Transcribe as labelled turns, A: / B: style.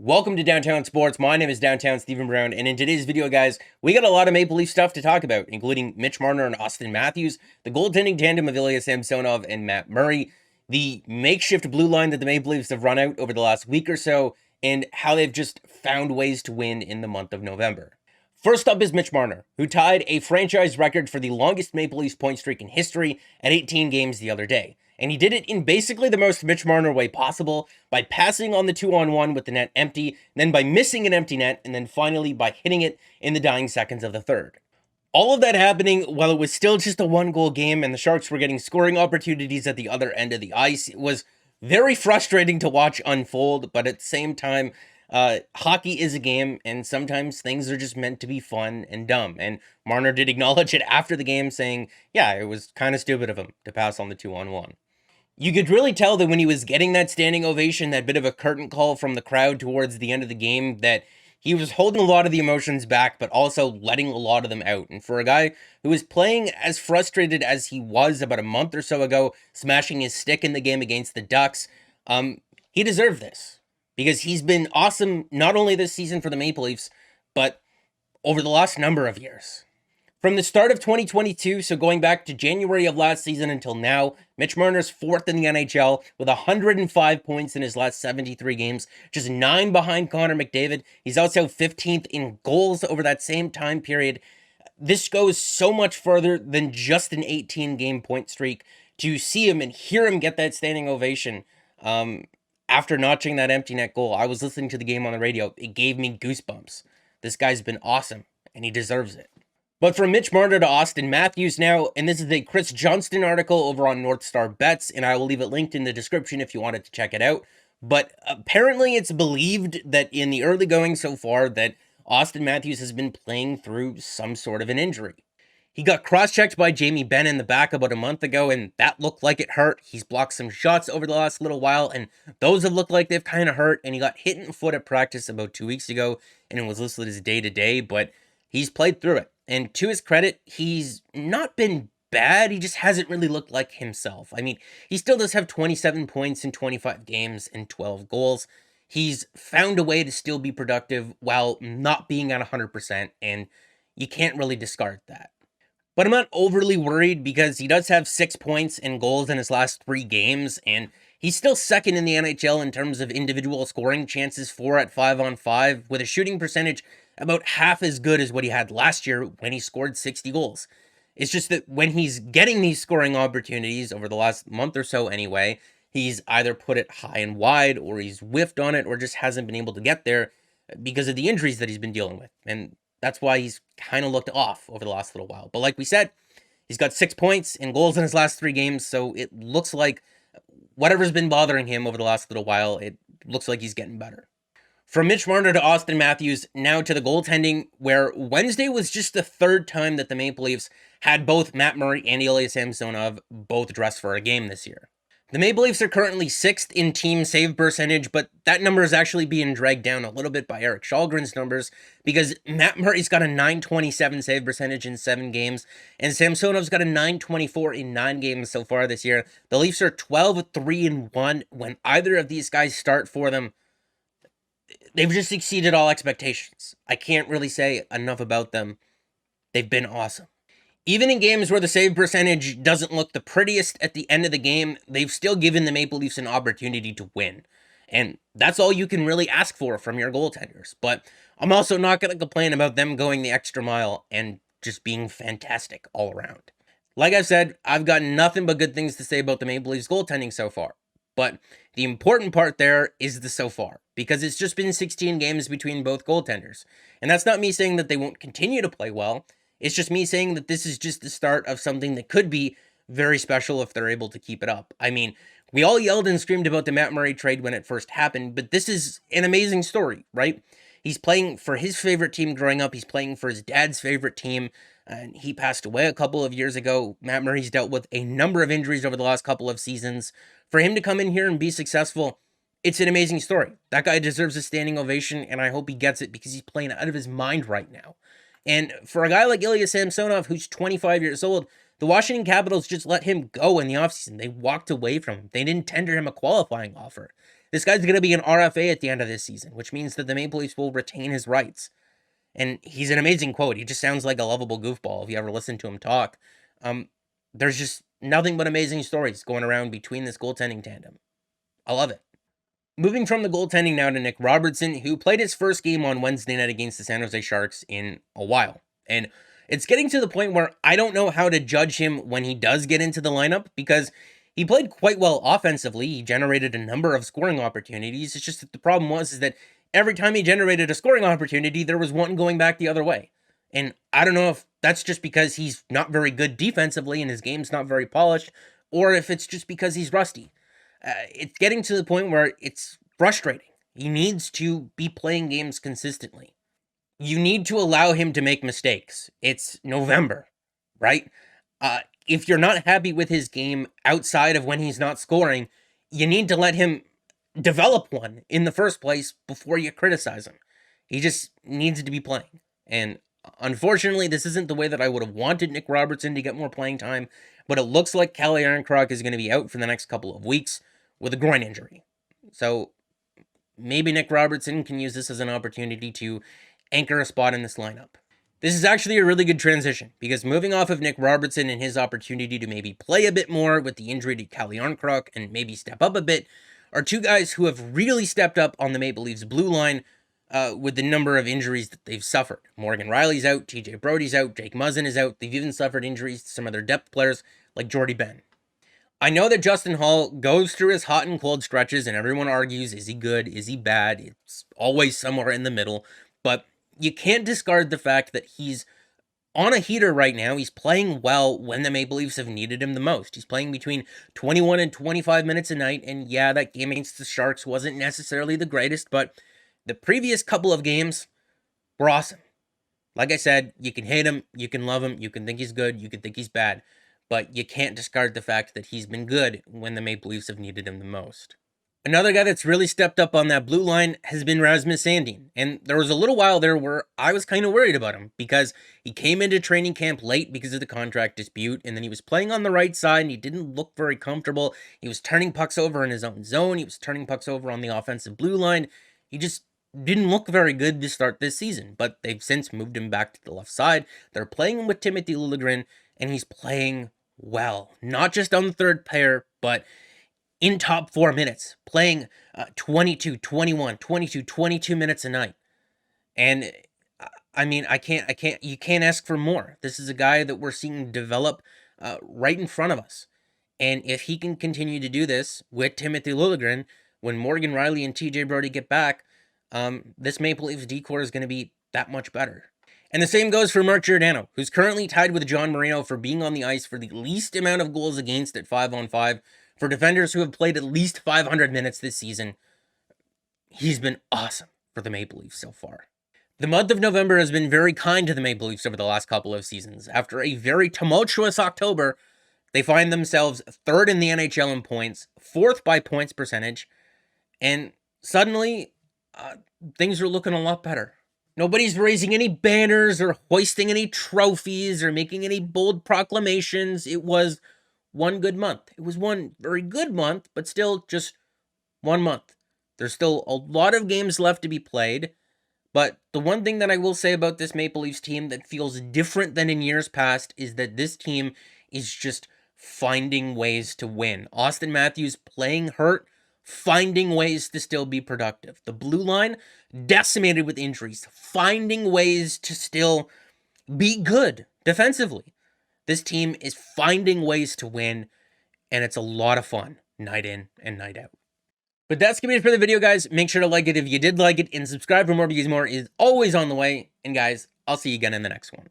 A: Welcome to Downtown Sports. My name is Downtown Stephen Brown, and in today's video, guys, we got a lot of Maple Leaf stuff to talk about, including Mitch Marner and Austin Matthews, the goaltending tandem of Ilya Samsonov and Matt Murray, the makeshift blue line that the Maple Leafs have run out over the last week or so, and how they've just found ways to win in the month of November. First up is Mitch Marner, who tied a franchise record for the longest Maple Leafs point streak in history at 18 games the other day. And he did it in basically the most Mitch Marner way possible, by passing on the 2-on-1 with the net empty, then by missing an empty net, and then finally by hitting it in the dying seconds of the third. All of that happening while it was still just a one-goal game and the Sharks were getting scoring opportunities at the other end of the ice. It was very frustrating to watch unfold, but at the same time, hockey is a game, and sometimes things are just meant to be fun and dumb. And Marner did acknowledge it after the game, saying, yeah, it was kind of stupid of him to pass on the 2-on-1. You could really tell that when he was getting that standing ovation, that bit of a curtain call from the crowd towards the end of the game, that he was holding a lot of the emotions back, but also letting a lot of them out. And for a guy who was playing as frustrated as he was about a month or so ago, smashing his stick in the game against the Ducks, he deserved this. Because he's been awesome not only this season for the Maple Leafs, but over the last number of years. From the start of 2022, so going back to January of last season until now, Mitch Marner's fourth in the NHL with 105 points in his last 73 games, just 9 behind Connor McDavid. He's also 15th in goals over that same time period. This goes so much further than just an 18-game point streak. To see him and hear him get that standing ovation after notching that empty net goal, I was listening to the game on the radio. It gave me goosebumps. This guy's been awesome, and he deserves it. But from Mitch Marner to Austin Matthews now, and this is a Chris Johnston article over on North Star Bets, and I will leave it linked in the description if you wanted to check it out. But apparently it's believed that in the early going so far that Austin Matthews has been playing through some sort of an injury. He got cross-checked by Jamie Benn in the back about a month ago, and that looked like it hurt. He's blocked some shots over the last little while, and those have looked like they've kind of hurt, and he got hit in the foot at practice about 2 weeks ago, and it was listed as day-to-day, but he's played through it. And to his credit, he's not been bad. He just hasn't really looked like himself. I mean, he still does have 27 points in 25 games and 12 goals. He's found a way to still be productive while not being at 100%, and you can't really discard that. But I'm not overly worried because he does have 6 points and goals in his last 3 games, and he's still second in the NHL in terms of individual scoring chances, 4 at 5-on-5, with a shooting percentage about half as good as what he had last year when he scored 60 goals. It's just that when he's getting these scoring opportunities over the last month or so anyway, he's either put it high and wide, or he's whiffed on it, or just hasn't been able to get there because of the injuries that he's been dealing with. And that's why he's kind of looked off over the last little while. But like we said, he's got 6 points and goals in his last 3 games, so it looks like whatever's been bothering him over the last little while, it looks like he's getting better. From Mitch Marner to Austin Matthews, now to the goaltending, where Wednesday was just the third time that the Maple Leafs had both Matt Murray and Ilya Samsonov both dressed for a game this year. The Maple Leafs are currently 6th in team save percentage, but that number is actually being dragged down a little bit by Eric Shalgren's numbers, because Matt Murray's got a .927 save percentage in 7 games, and Samsonov's got a .924 in 9 games so far this year. The Leafs are 12-3-1 when either of these guys start for them. They've just exceeded all expectations. I can't really say enough about them. They've been awesome. Even in games where the save percentage doesn't look the prettiest at the end of the game, they've still given the Maple Leafs an opportunity to win. And that's all you can really ask for from your goaltenders. But I'm also not going to complain about them going the extra mile and just being fantastic all around. Like I've said, I've got nothing but good things to say about the Maple Leafs goaltending so far. But the important part there is the so far, because it's just been 16 games between both goaltenders. And that's not me saying that they won't continue to play well. It's just me saying that this is just the start of something that could be very special if they're able to keep it up. I mean, we all yelled and screamed about the Matt Murray trade when it first happened, but this is an amazing story, right? He's playing for his favorite team growing up. He's playing for his dad's favorite team, and he passed away a couple of years ago. Matt Murray's dealt with a number of injuries over the last couple of seasons. For him to come in here and be successful, it's an amazing story. That guy deserves a standing ovation, and I hope he gets it because he's playing out of his mind right now. And for a guy like Ilya Samsonov, who's 25 years old, the Washington Capitals just let him go in the offseason. They walked away from him. They didn't tender him a qualifying offer. This guy's going to be an RFA at the end of this season, which means that the Maple Leafs will retain his rights. And he's an amazing quote. He just sounds like a lovable goofball if you ever listen to him talk. There's just nothing but amazing stories going around between this goaltending tandem. I love it. Moving from the goaltending now to Nick Robertson, who played his first game on Wednesday night against the San Jose Sharks in a while. And it's getting to the point where I don't know how to judge him when he does get into the lineup, because he played quite well offensively. He generated a number of scoring opportunities. It's just that the problem was is that every time he generated a scoring opportunity, there was one going back the other way. And I don't know if that's just because he's not very good defensively and his game's not very polished, or if it's just because he's rusty. It's getting to the point where it's frustrating. He needs to be playing games consistently. You need to allow him to make mistakes. It's November, right? If you're not happy with his game outside of when he's not scoring, you need to let him develop one in the first place before you criticize him. He just needs to be playing. And unfortunately, this isn't the way that I would have wanted Nick Robertson to get more playing time, but it looks like Calle Jarnkrok is going to be out for the next couple of weeks with a groin injury. So maybe Nick Robertson can use this as an opportunity to anchor a spot in this lineup. This is actually a really good transition, because moving off of Nick Robertson and his opportunity to maybe play a bit more with the injury to Calle Jarnkrok and maybe step up a bit are two guys who have really stepped up on the Maple Leafs blue line with the number of injuries that they've suffered. Morgan Rielly's out, TJ Brodie's out, Jake Muzzin is out. They've even suffered injuries to some of their depth players like Jordy Ben. I know that Justin Holl goes through his hot and cold stretches, and everyone argues, is he good, is he bad? It's always somewhere in the middle, but you can't discard the fact that he's on a heater right now. He's playing well when the Maple Leafs have needed him the most. He's playing between 21 and 25 minutes a night, and yeah, that game against the Sharks wasn't necessarily the greatest, but the previous couple of games were awesome. Like I said, you can hate him, you can love him, you can think he's good, you can think he's bad, but you can't discard the fact that he's been good when the Maple Leafs have needed him the most. Another guy that's really stepped up on that blue line has been Rasmus Sandin. And there was a little while there where I was kind of worried about him, because he came into training camp late because of the contract dispute, and then he was playing on the right side and he didn't look very comfortable. He was turning pucks over in his own zone. He was turning pucks over on the offensive blue line. He just didn't look very good to start this season, but they've since moved him back to the left side. They're playing him with Timothy Liljegren, and he's playing well. Not just on the third pair, but in top 4 minutes, playing 22, 21, 22, 22 minutes a night. And I mean, you can't ask for more. This is a guy that we're seeing develop right in front of us. And if he can continue to do this with Timothy Liljegren, when Morgan Rielly and TJ Brodie get back, this Maple Leafs decor is going to be that much better. And the same goes for Mark Giordano, who's currently tied with John Marino for being on the ice for the least amount of goals against at 5-on-5. For defenders who have played at least 500 minutes this season, he's been awesome for the Maple Leafs so far. The month of November has been very kind to the Maple Leafs over the last couple of seasons. After a very tumultuous October, they find themselves third in the NHL in points, fourth by points percentage, and suddenly things are looking a lot better. Nobody's raising any banners or hoisting any trophies or making any bold proclamations. It was one good month. It was one very good month, but still just 1 month. There's still a lot of games left to be played, but the one thing that I will say about this Maple Leafs team that feels different than in years past is that this team is just finding ways to win. Austin Matthews playing hurt, finding ways to still be productive. The blue line decimated with injuries, finding ways to still be good defensively. This team is finding ways to win, and it's a lot of fun, night in and night out. But that's going to be it for the video, guys. Make sure to like it if you did like it, and subscribe for more, because more is always on the way. And guys, I'll see you again in the next one.